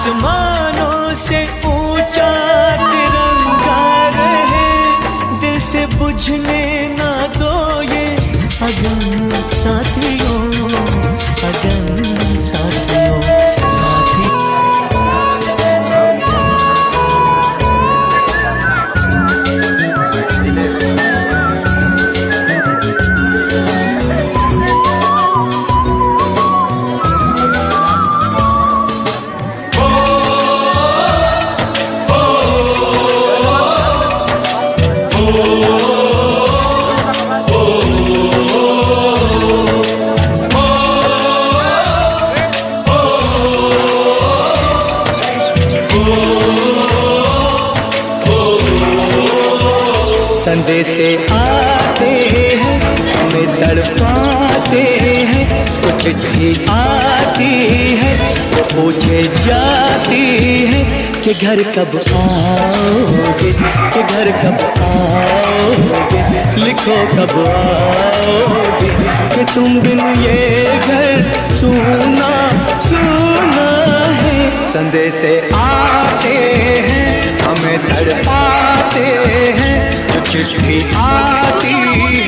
आसमानों से ऊंचा तिरंगा रहे, दिल से बुझने ना दो ये अगन साथियों, अगन साथियों, साथी। संदेशे आते हैं, हमें तड़पाते हैं, तो चिट्ठी आती है, वो पूछे जाती है कि घर कब आओगे, कि घर कब आओगे, लिखो कब आओगे, कि तुम बिन ये घर सूना सूना है। संदेशे आते हैं, हमें तड़पाते हैं, चिट्ठी आती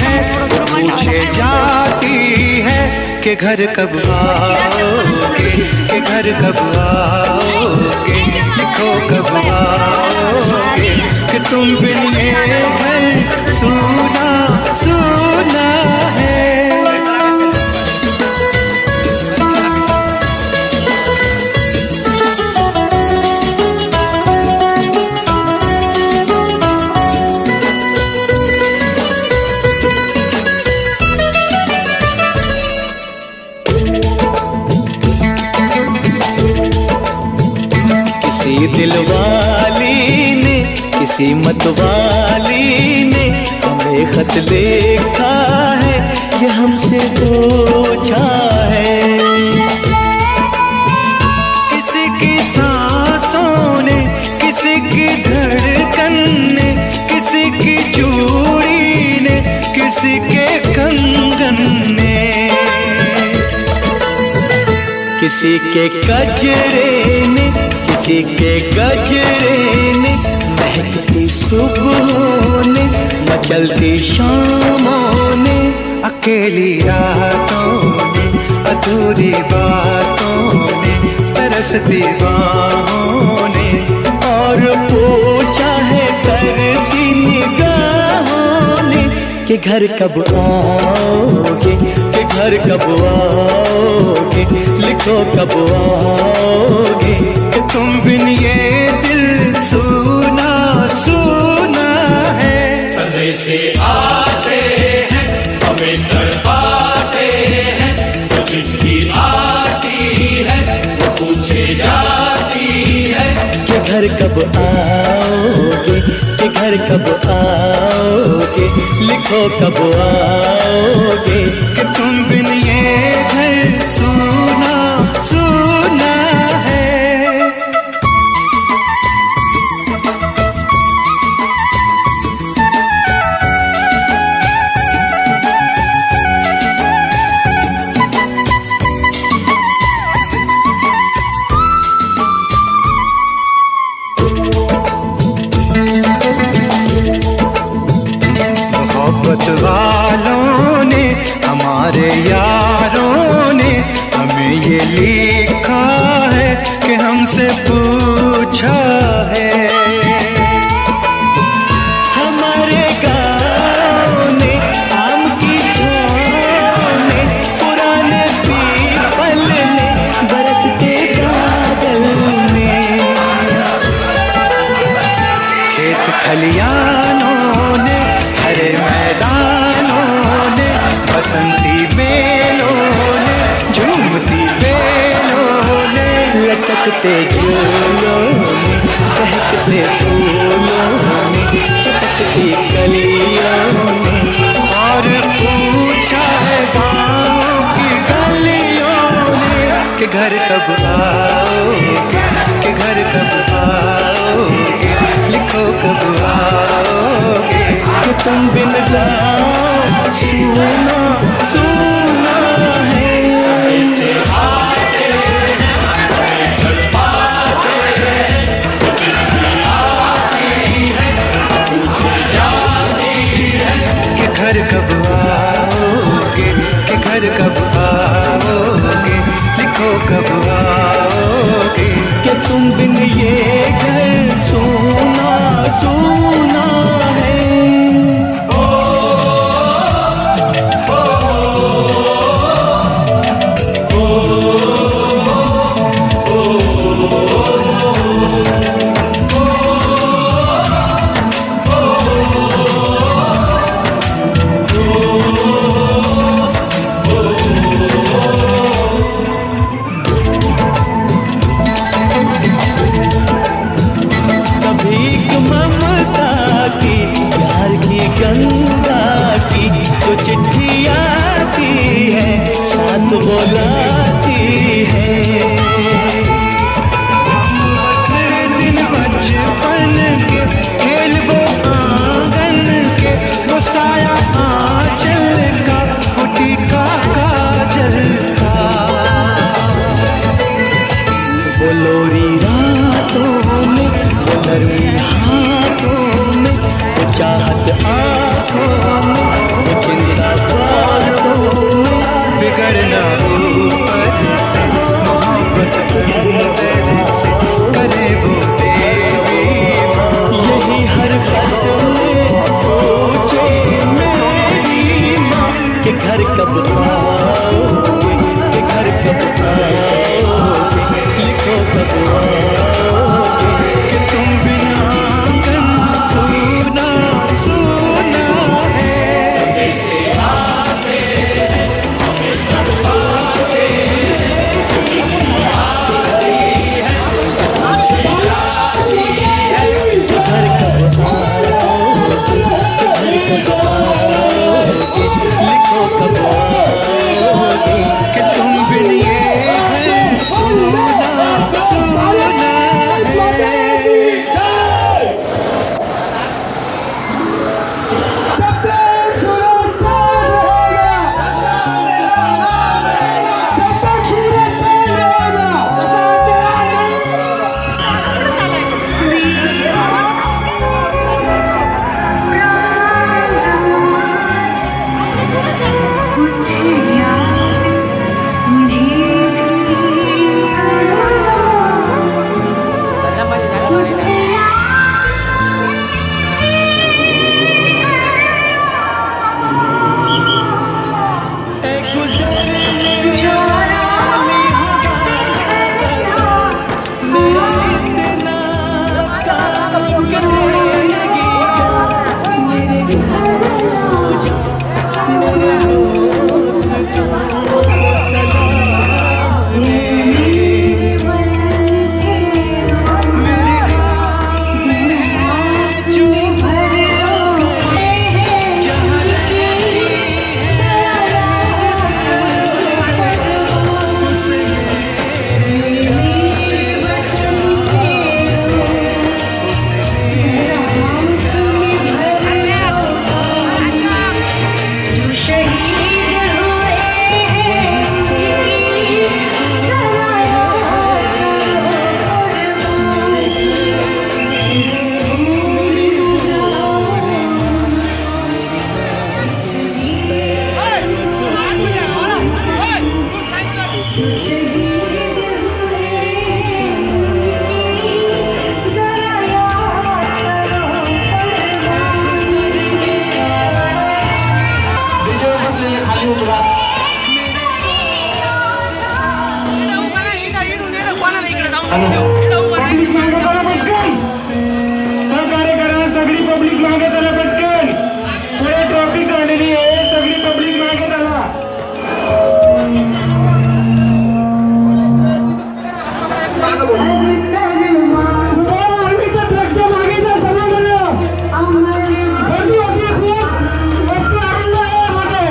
है, पूछे जाती है कि घर कब आओगे, कि घर कब आओगे, लिखो कब आओगे, कि तुम बिन ये घर सूना सूना है। किसी दिलवाली ने, किसी मतवाली ने हमें खत लिखा है, ये हमसे पूछा है। किसी की सांसों ने, किसी की धड़कन ने, किसी की चूड़ी ने, किसी के कंगन ने, किसी के गजरे ने, किसी के गजरे ने, महकती सुबहों ने, मचलती शामों ने, अकेली रातों ने, अधूरी बातों ने, तरसती बाहों ने, और पूछा है तरसी निगाहों ने कि घर कब आओगे, कि घर कब आओगे, लिखो कब आओगे, कि तुम बिन ये दिल सूना सूना है। संदेशे आते हैं, हमें तड़पाते हैं, तो चिट्ठी आती है, वो पूछे जाती है कि घर कब आओगे, कि घर कब आओगे, लिखो कब आओगे, कि तुम बिन ये घर सूना सूना है। मोहब्बत वालों ने, हमारे यारों ने हमें ये लिखा है कि हमसे पूछा है। हमारे गाँव ने, आम की छाँव ने, पुराने पीपल ने, बरसते बादल ने, खेत खलियानों ने, हरे मैदानों ने, बसंती बेलों ने, झूमती बेलों ने, लचकते झूलों ने, बहकते फूलों ने, चटकती कलियों ने, और पूछा है गाँव की गलियों ने कि घर कब आओगे, कि घर कब आओगे, लिखो कब आओगे, कि तुम बिन गाँव सूना सूना है। संदेशे आते हैं, हमें तड़पाते तुम बिन ये घर सोना सोना है। चाहत आँखों में, वो चिंता बातों में, बिगड़ना ऊपर से, मोहब्बत अंदर से, करे वो देवी माँ। यही हर बात में पूछे मेरी माँ कि घर कब आओगे, कि घर कब आओगे, लिखो कब आओगे कि तुम बिना सहकार्य करा, सगळी पब्लिक मागे चला पटकन. पुढे ट्रॉफिक काढलेली आहे, सगळी पब्लिक मागे चला. आर्मीच्या ट्रकच्या मागे जा सगळं. गर्दी होती खूप, वस्ती आनंद आहे मध्ये.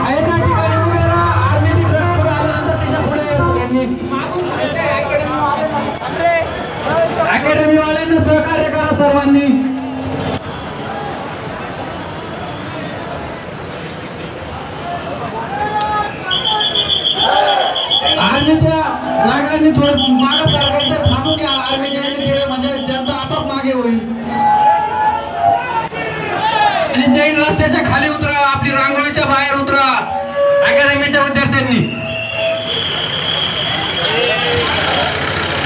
आहे त्या ठिकाणी उभे राहा. आर्मीची ट्रक पुढे आल्यानंतर त्याच्या पुढे अकॅडमी वाल्यांना सहकार्य करा सर्वांनी. आर्मीच्या नागरिकांनी थोडं मागे सरकायचं, थांबून या. आर्मीच्या थोडे म्हणजे जनता आपोआप मागे होईल. आणि जैन रस्त्याच्या खाली उतरा, आपली रांगोळीच्या बाहेर उतरा अकॅडमीच्या विद्यार्थ्यांनी.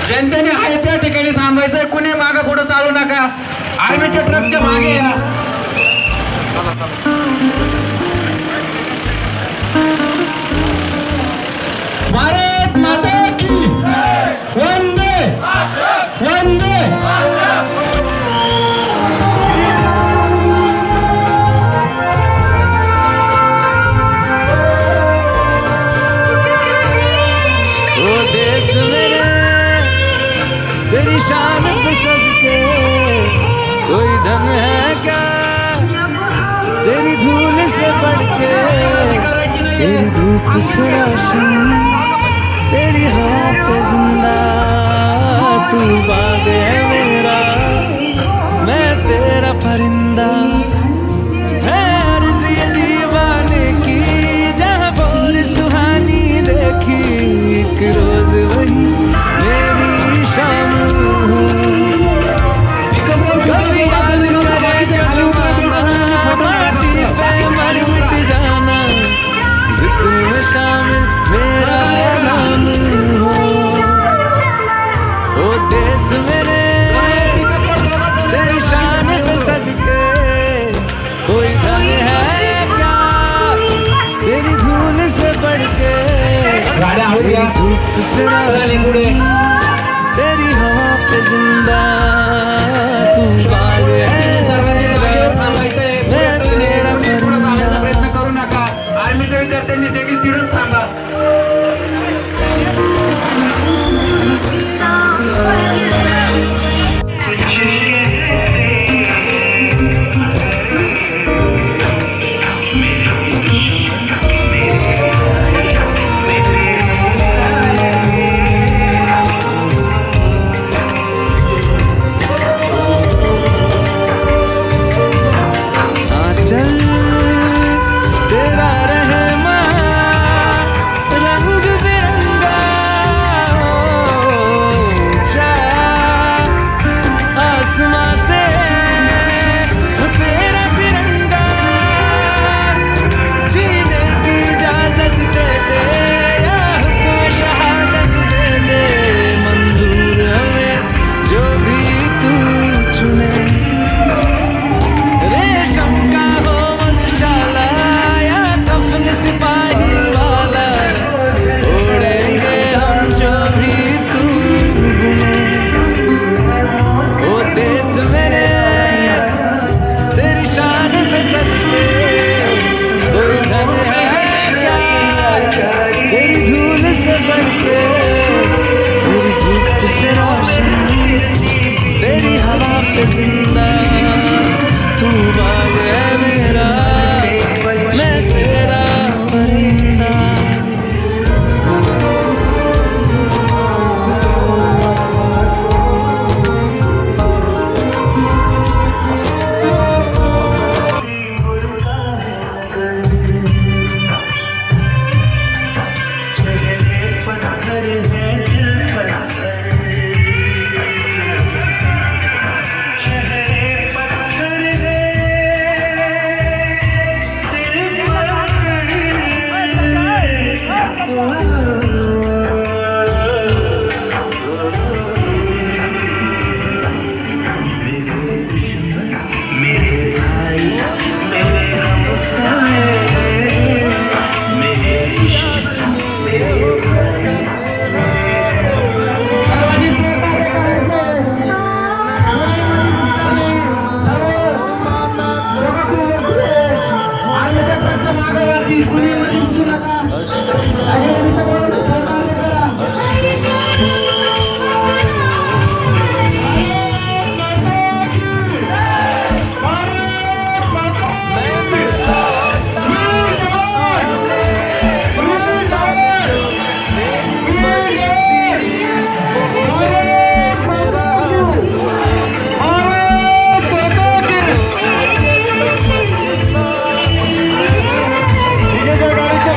जनतेने आहे त्या ठिकाणी थांबायचं, कुणी मागे पुढे चालू नका. आर्मीच्या ट्रकच्या मागे या. भारत माता की वंदे वंदे. ओ देश मेरे तेरी शान पे सदके कोई धन है क्या तेरी धूल से बढ़ के, तेरी धूप से रोशन तेरी हवा पे जिंदा. तू बाग है मेरा मैं तेरा परिंदा. है अर्ज़ ये दीवाने की जहाँ बोर सुहानी देखी, एक रोज वही मेरी शाम हूँ. कभी याद करे जो ज़माना माटी पे मर मिट जाना, जिक्र में शामिल मेरा नाम हो. ओ देश मेरे तेरी शान पे सदके कोई धन है क्या तेरी धूल से बढ़ के, गाड्या हळू तेरी या. धूप से रोशन तेरी हवा पे जिंदा. तू बाग है मेरा मैं तेरा परिंदा. प्रयत्न करू नका. आर्मीच्या विद्यार्थ्यांनी देखील तिथंच थांबा. चल तेरा रहमा रंग बिरंगा ऊंचा आसमां से तेरा तिरंगा. जीने की इजाजत दे दे या हुक्म शहादत दे दे, मंजूर हमें जो भी तू चुने. रेशम का हो मधुशाला या कफन सिपाही वाला, ओढ़ेंगे हम जो भी तू बुने. ओ देश मेरे तेरी शान पे सदके कोई धन है क्या तेरी धूल से बढ़ के, तेरी धूप से रोशन तेरी हवा पे जिंदा. तू बाग है मेरा मैं तेरा परिंदा.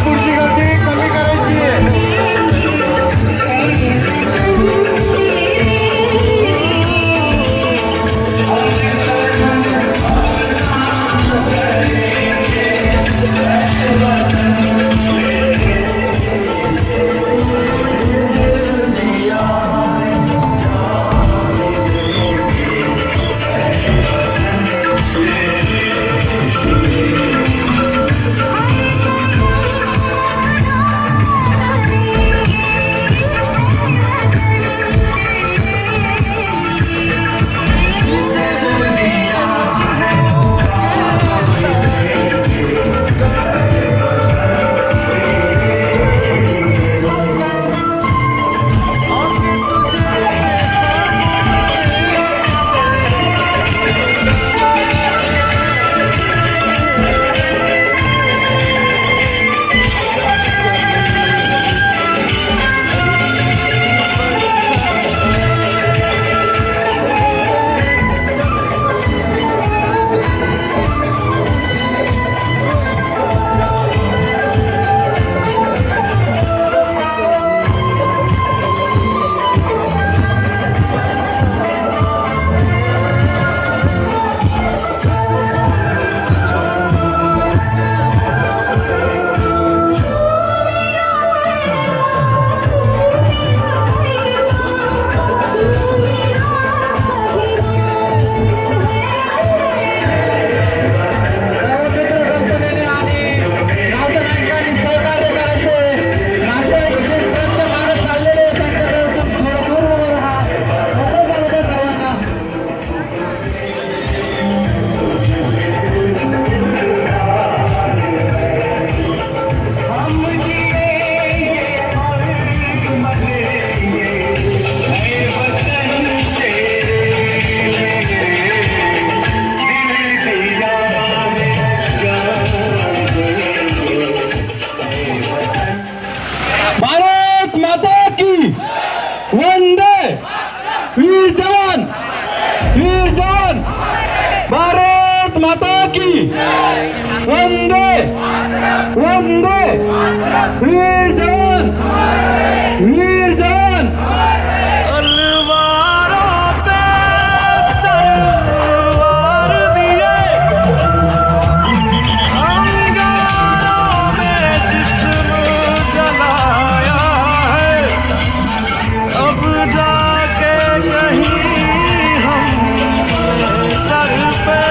खुर्ची गर्दी कमी करायची. जिंदे वीर जवान वीर जवान। तलवारों पे सरवार दिए, अंगारों में जिस्म जलाया है, अब जाके कहीं हम सर पे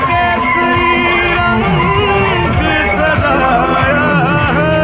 केसरी रंग सजाया है।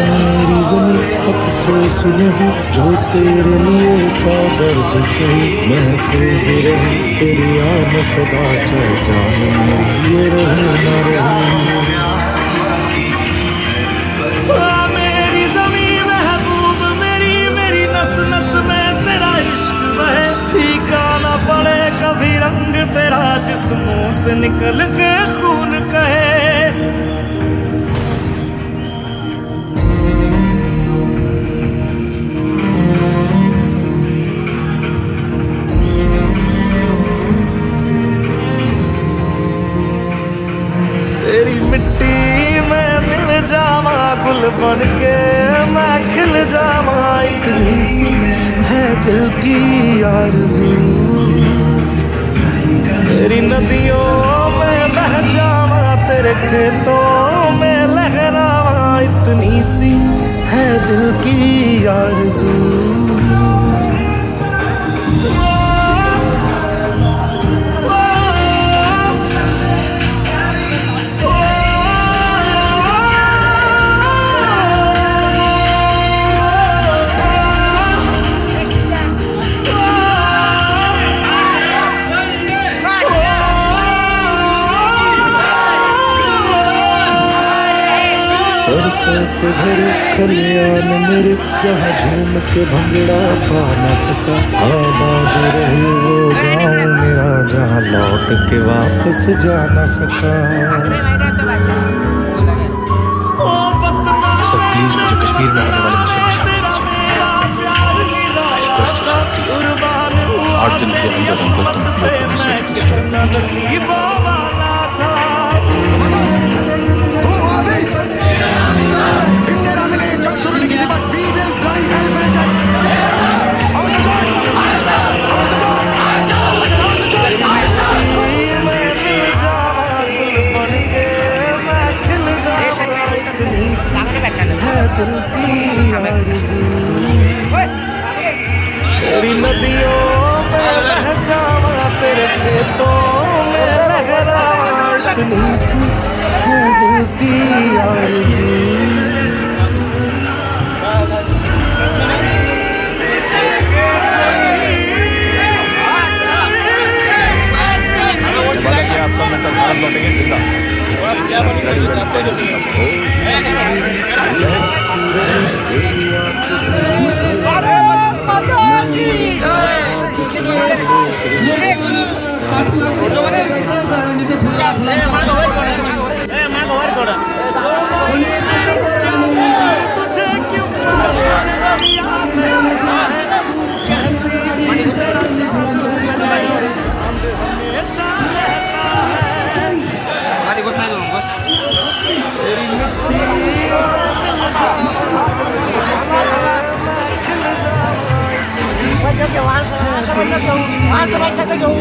मेरी ज़मीं अफसोस नहीं जो तेरे लिए सौ दर्द सही, महफूज रही तेरी याद सदा, चाहे जान मेरी ये रहे न रहे। मेरी ज़मीं महबूब मेरी, मेरी नस नस में तेरा इश्क बहे, फीका न पड़े कभी रंग तेरा जिस्मों से निकल के खून कहे। तेरी मिट्टी में मिल जावा गुल बन के मैं खिल जावा, इतनी सी है दिल की आरज़ू। तेरी नदियों में बह जावा तेरे खेतों में लहरावा, इतनी सी है दिल की आरज़ू। सरसों से भरे खलियान मेरे, जहाँ झूम के भंगड़ा पा न सका, आबाद रहे वो गाँव मेरा जहाँ लौट के वापस जा न सका। सर प्लीज मुझे कश्मीर में होने वाले मसले में शामिल कीजिए। 8 दिन के अंदर हमको तुम तेरी नदियों में बह जावा तेरे खेतों में लहरावा, इतनी सी है दिल की आरज़ू। आप सब में भारत लौटेंगे जिंदा। वहाँ से बैठ के जाऊँ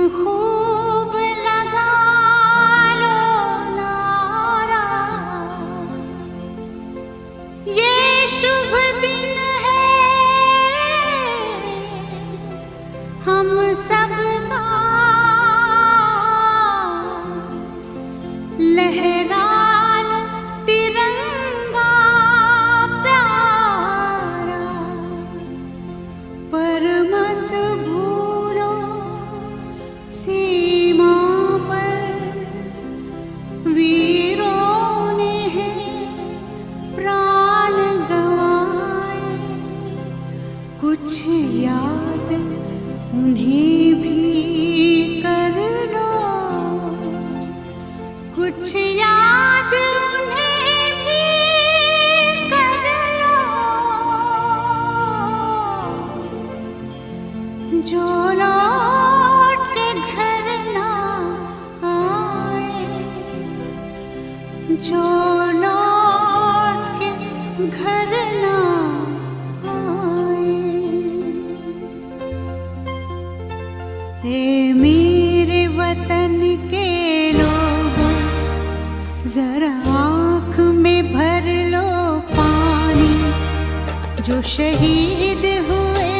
खूब लगा लो नारा, ये शुभ दिन है हम सबका, लहरा लो तिरंगा प्यारा, पर मत भूलो सीमा पर वीरों ने है प्राण गंवाए, कुछ याद उन्हें भी कर लो, कुछ याद उन्हें भी कर लो, जो लौट के घर ना आए, जो लौट के घर ना आए। ए मेरे वतन के लोगों, जरा आँख में भर लो पानी, जो शहीद हुए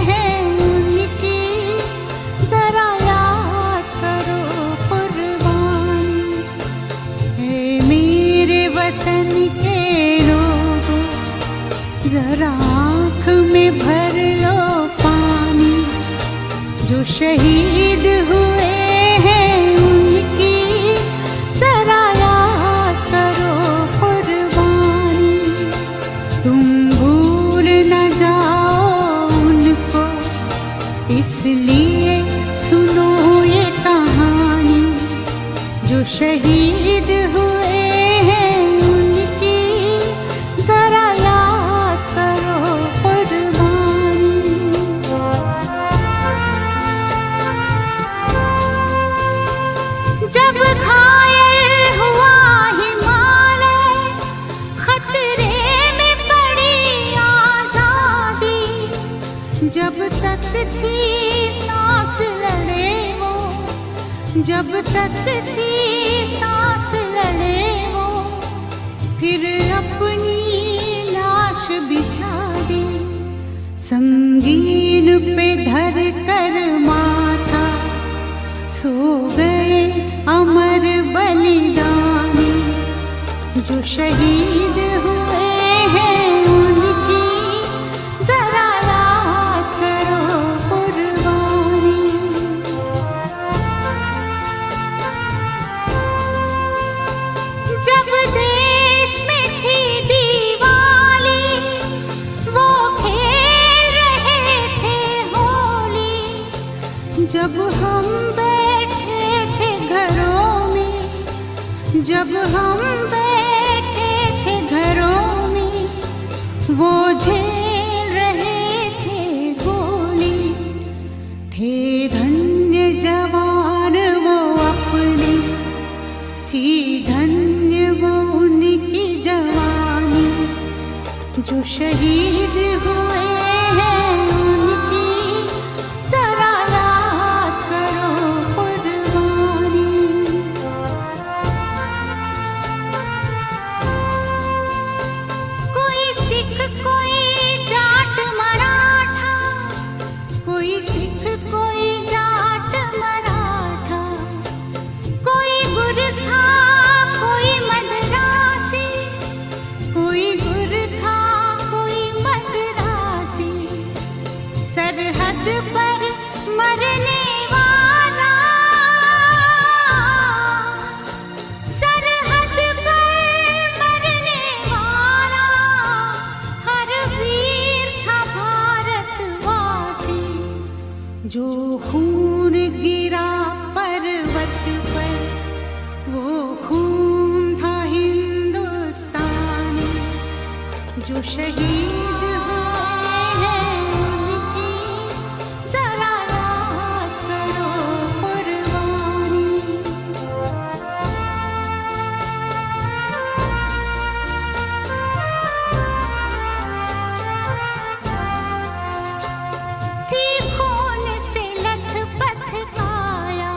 हैं उनकी जरा याद करो कुर्बानी। ए मेरे वतन के लोगों, जरा आँख में भर लो पानी, जो शहीद हुए हैं उनकी जरा याद करो कुर्बानी। तुम भूल न जाओ उनको, इसलिए सुनो ये कहानी, जो शहीद हुए हैं उनकी जरा याद करो कुर्बानी। जब घायल हुआ हिमालय, खतरे में पड़ी आजादी, जब तक थी सांस लड़े वो, जब तक थी सांस लड़े वो, फिर अपनी लाश बिछा दी, संगीन पे धर कर माथा, सो गए अमर बलिदानी, जो शहीद हुए हैं उनकी जरा याद करो कुर्बानी। जब देश में थी दिवाली, वो खेल रहे थे होली, जब हम बैठे थे घरों में, जब हम बैठे थे घरों में, वो झेल रहे थे गोली, थे धन्य जवान वो अपने, थी धन्य वो उनकी जवानी, जो शहीद हुए हैं उनकी जरा याद करो कुर्बानी। कोई सिख कोई जाट मराठा, कोई सिख कोई जाट मराठा, कोई गुरखा कोई मद्रासी, कोई गुरखा कोई मद्रासी, सरहद पर मरने वाला, सरहद पर मरने वाला, हर वीर था भारतवासी, जो खून गिरा पर्वत पर, वो खून था हिंदुस्तानी, जो शहीद हुए हैं उनकी जरा याद करो कुर्बानी। थी खून से लथपथ काया,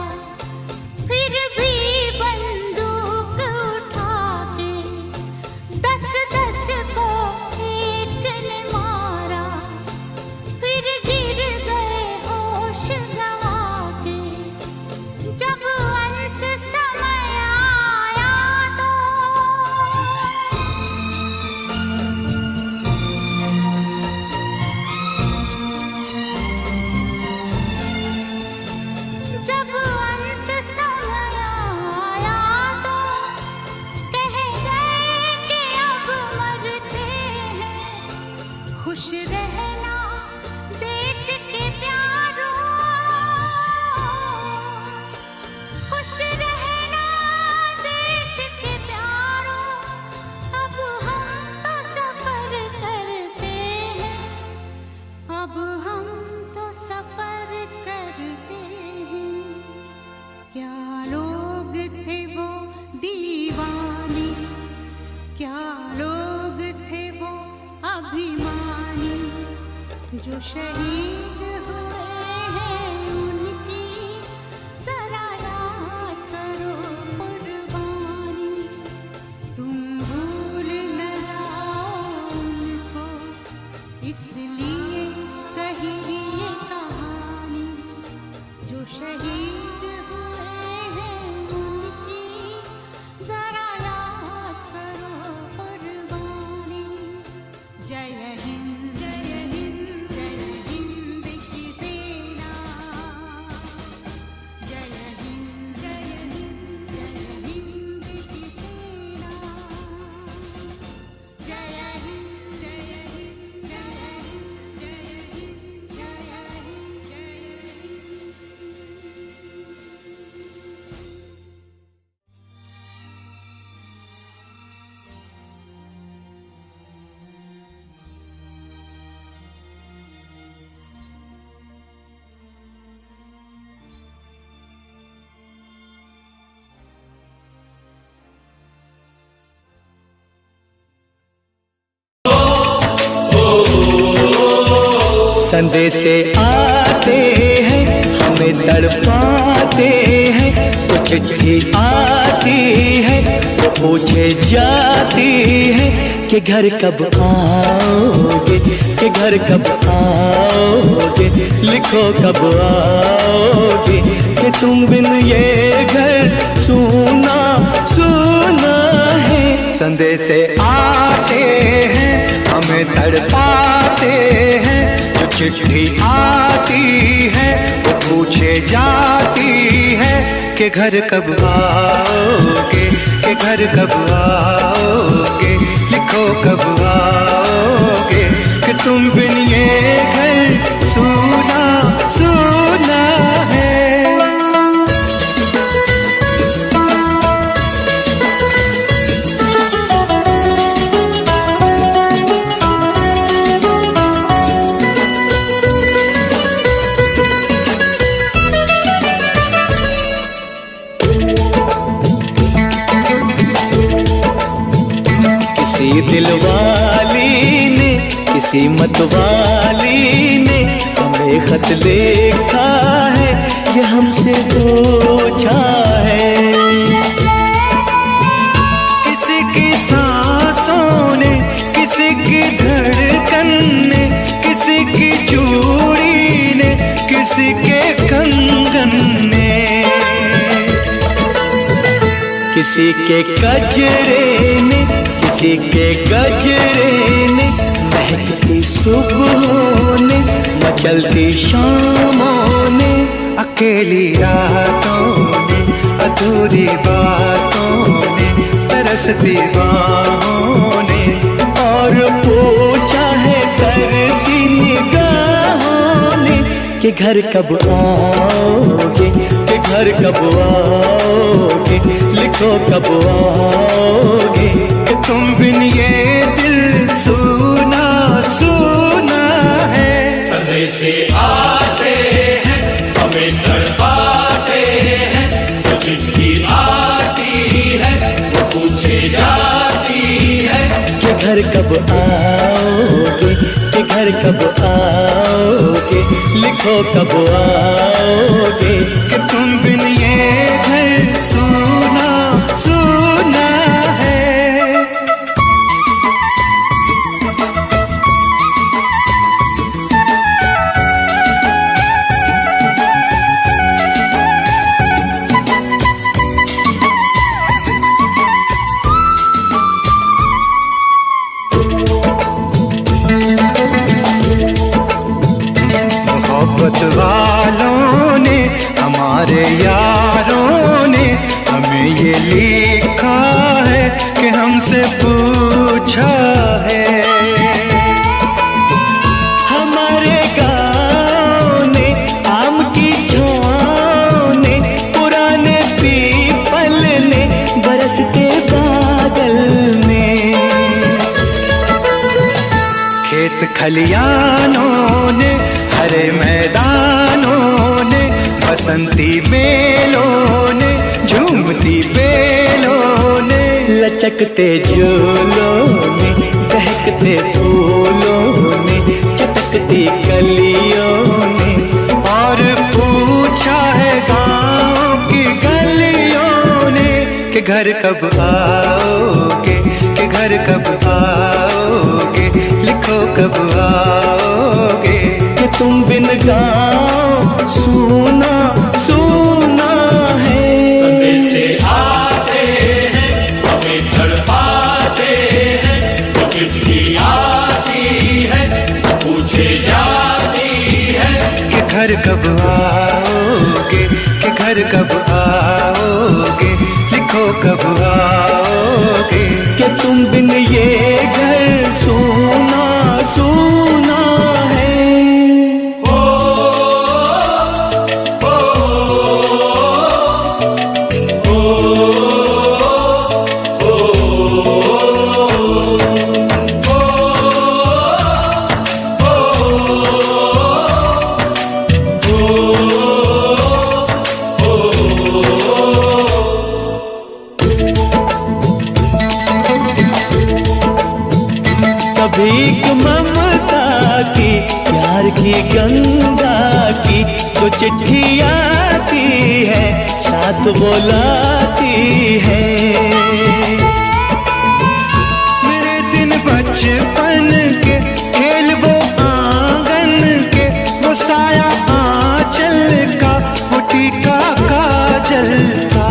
जो शहीद हुए हैं उनकी जरा याद करो कुर्बानी। जय हिंद जय हिंद जय हिंद की सेना। जय हिंद जय हिंद जय हिंद की सेना। जय हिंद जय हिंद जय हिंद जय हिंद जय हिंद जय हिंद। संदेशे आते हैं हमें तड़पाते हैं, तो चिट्ठी आती है तो पूछे जाती है कि घर कब आओगे, कि घर कब आओगे, लिखो कब आओगे, कि तुम बिन ये घर सूना सूना है। संदेशे आते हैं हमें तड़पाते हैं, जो चिट्ठी आती है वो पूछे जाती है कि घर कब आओगे, कि घर कब आओगे, लिखो कब आओगे, कि तुम बिन ये घर सूना सूना है। किसी दिलवाली ने किसी मतवाली ने हमें खत लिखा है, ये हमसे पूछा है। किसी की सांसों ने, किसी की धड़कन ने, किसी की चूड़ी ने, किसी के कंगन ने, किसी के गजरे ने, किसी के गजरे ने, महकती सुबहों ने, मचलती शामों ने, अकेली रातों ने, अधूरी बातों ने, तरसती बाहों ने, और पूछा है तरसी निगाहों ने कि घर कब आओगे, कि घर कब आओगे, लिखो कब आओगे, कि तुम बिन ये दिल सूना सूना है। संदेशे आते हैं हमें तड़पाते हैं, जो चिट्ठी आती है वो पूछे जाती है कि घर कब आओगे, कि घर कब आओगे, लिखो कब आओगे, कि तुम बिन ये घर सूना सूना है। मोहब्बत वालों ने, हमारे यारों ने हमें ये लिखा है कि हमसे पूछा है। हमारे गाँव ने, आम की छाँव ने, पुराने पीपल ने, बरसते बादल ने, खेत खलियानों ने, हरे मैदानों ने, बसंती बेलों ने, झूमती बेलों ने, लचकते झूलों ने, बहकते फूलों ने, चटकती कलियों ने, और पूछा है गाँव की गलियों ने कि घर कब आओगे, कि घर कब आओगे, लिखो कब आओगे, कि तुम बिन गाँव सूना घर कब आओगे, लिखो कब आओगे। कि तुम बिन ये घर सूना सूना है। भीख ममता की प्यार की गंगा की तो चिट्ठी आती है, साथ बुलाती है। मेरे दिन बचपन के खेल वो आंगन के, वो साया आंचल का, वो टीका काजल का।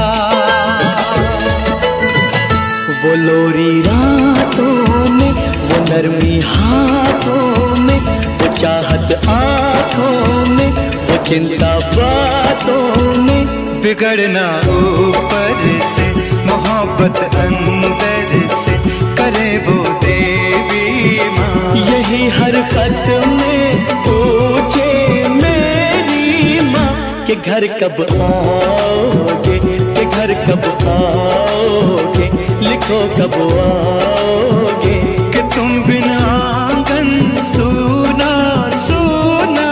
वो लोरी रातों में, वो नरमी हाथों में, वो चाहत आंखों में, वो चिंता बातों में। बिगड़ना ऊपर से, मोहब्बत अंदर से, करे वो देवी माँ। यही हर खत में पूछे मेरी माँ कि घर कब आओगे, कि घर कब आओगे, लिखो कब आओगे। कि तुम बिना आंगन सूना सूना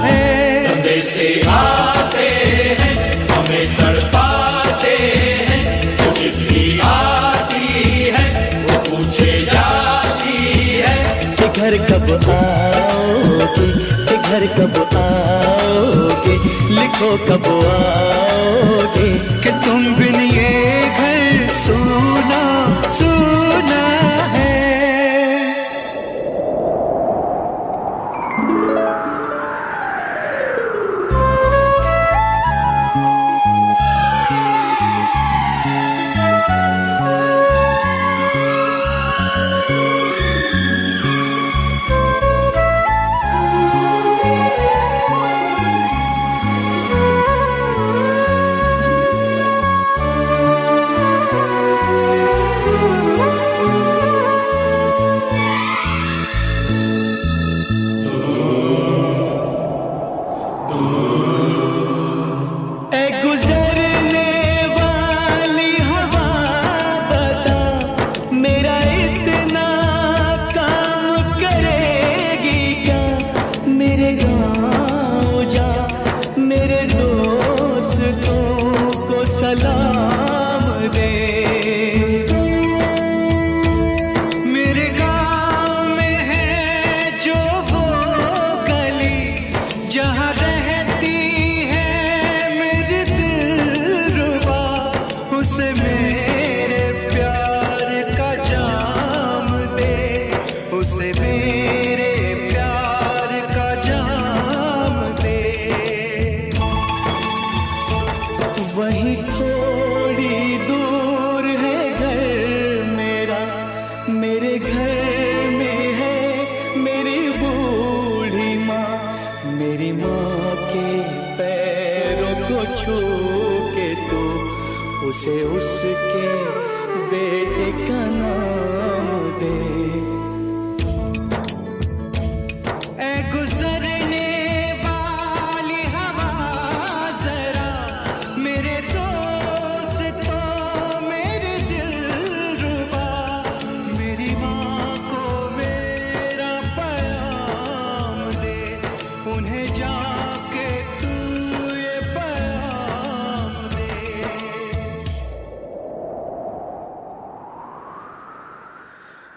है। संदेशे आते हैं, हमें तड़पाते हैं। वो चिट्ठी आती है, वो पूछे जाती है। कि घर कब आओगे, कि घर कब आओगे, लिखो कब आओगे। कि तुम बिन ये घर सूना सूना है। सलाम दे। मेरे गाँव में है जो वो गली, जहाँ रहती है मेरी दिलरुबा, उसे मेरे प्यार का जाम दे, उसे मेरे प्यार का जाम दे। वहीं थोड़ी दूर है घर मेरा, मेरे घर में है मेरी बूढ़ी माँ। मेरी माँ के पैरों को छू के तू उसे उसके बेटे का नाम दे। ऐ गुजरने वाली हवा जरा, मेरे दोस्तों मेरे दिलरुबा, मेरी माँ को मेरा पैगाम दे, उन्हें जाके तू ये पैगाम दे।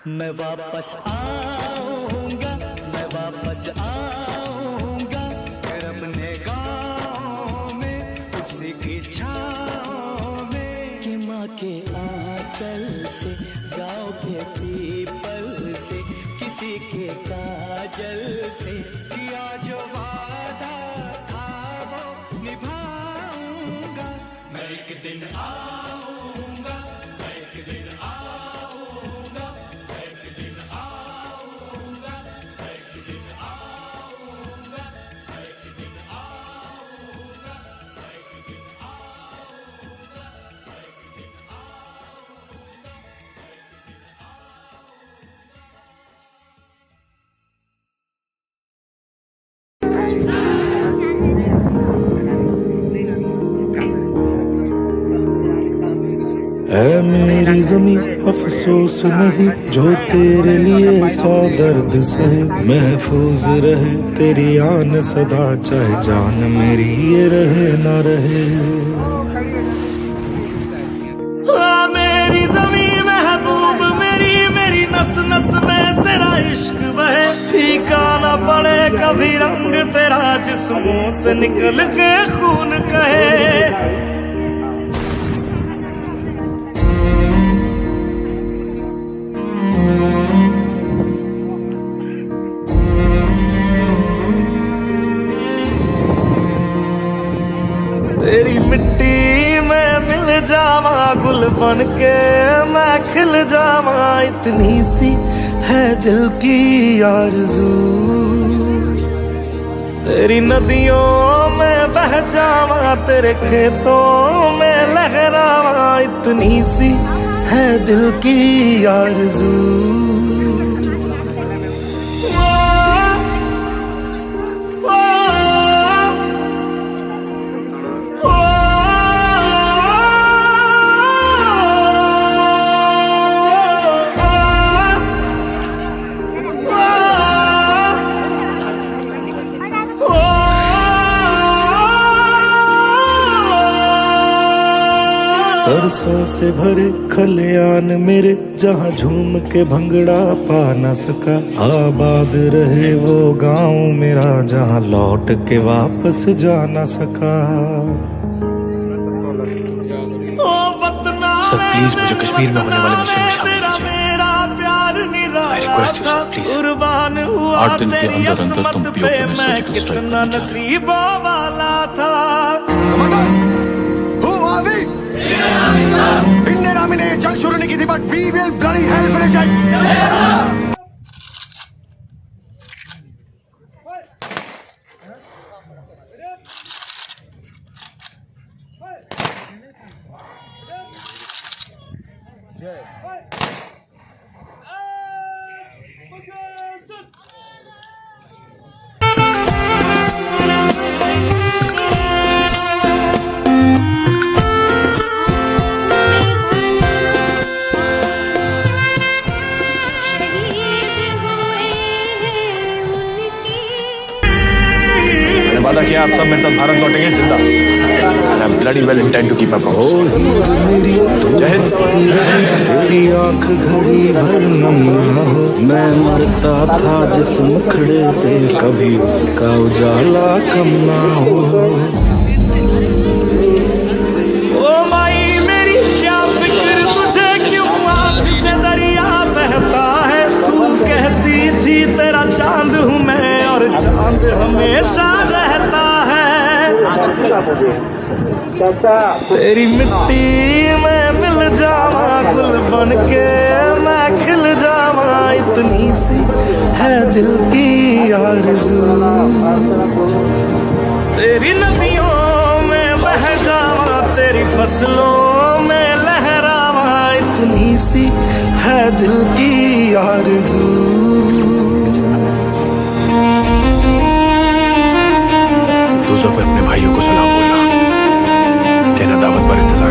मैं वापस आऊंगा, मैं वापस आऊंगा, फिर अपने गाँव में उसी की छाँव में। कि माँ के आंचल से, गाँव के पीपल से, किसी के काजल से किया जो वादा था वो निभाऊंगा। मैं एक दिन आऊंगा, मैं एक दिन आऊंगा, मैं एक दिन आऊंगा, मैं एक दिन आऊंगा, मैं एक दिन आऊंगा, मैं एक दिन आऊंगा। है मेरी जमी अफसोस नहीं जो तेरे लिए 100 दर्द सहे, महफूज रहे तेरी आन सदा, चाहे जान मेरी ये रहे ना रहे। हाँ मेरी जमी महबूब मेरी, मेरी नस नस में तेरा इश्क बहे, फीका ना पड़े कभी रंग तेरा, जिस्मों से निकल के खून कहे। तेरी मिट्टी में मिल जावा गुल बन के मैं खिल जावा, इतनी सी है दिल की आरज़ू। तेरी नदियों में बह जावा तेरे खेतों में लहरावा, इतनी सी है दिल की आरज़ू। सरसों से भरे खलियान मेरे, जहाँ झूम के भंगड़ा पा न सका, आबाद रहे वो गांव मेरा जहाँ लौट के वापस जा न सका। सर प्लीज मुझे कश्मीर में होने वाले मिशन में शामिल कीजिए। I request you, sir, please. 8 दिन के अंदर अंदर तुम पीओके में सर्जिकल स्ट्राइक करनी इंडियन आर्मी ने जंग शुरू नहीं की थी, but we will bloody hell finish it. वादा किया आप सब मेरे साथ भारत लौटेंगे जिंदा। And I'm bloody well intend to keep my promise. मेरी तेरी आंख घड़ी भर नम ना हो, मैं मरता था जिस मुखड़े पे, कभी उसका उजाला कम ना हो। ओ माई मेरी क्या फिक्र तुझे, क्यों आँख से दरिया बहता है, तू कहती थी तेरा चांद हूँ मैं और चांद हमेशा रहता है। तेरी मिट्टी में मिल जावा गुल बन के मैं खिल जावा, इतनी सी है दिल की आरज़ू। तेरी नदियों में बह जावा तेरी फसलों में लहरावा, इतनी सी है दिल की आरज़ू। दूसरों पे अपने भाइयों को सलाम बोलना, कहना दावत पर इंतजार।